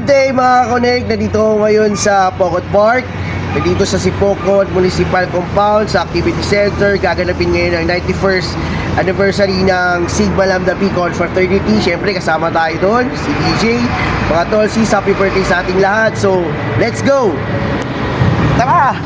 Good day mga Connect! Nandito ako ngayon sa Pocot Park. Nandito sa Sipocot Municipal Compound sa Activity Center. Gaganapin ngayon ang 91st anniversary ng Sigma Lambda Pi Confraternity. Siyempre kasama tayo doon, si DJ. Mga Tolsis, happy birthday sa ating lahat. So, let's go! Tara!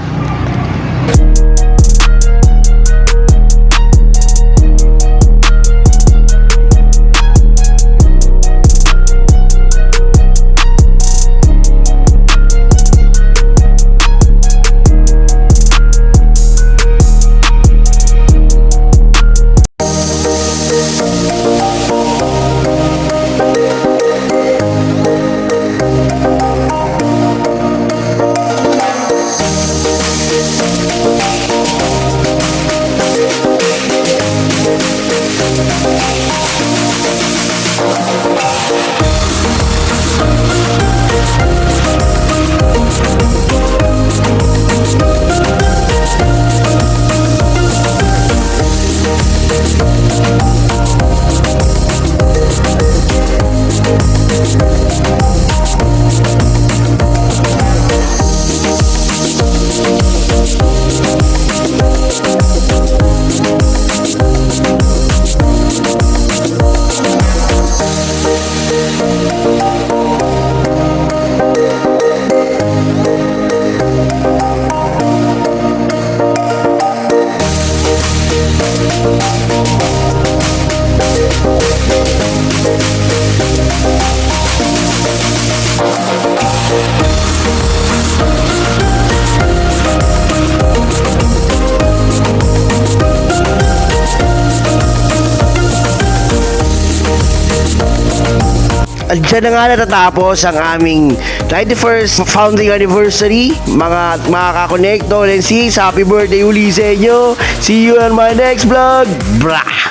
Diyan na nga natatapos ang aming 91st founding anniversary. Mga ka-connect, Tolsis, happy birthday uli sa inyo. See you on my next vlog. Brah!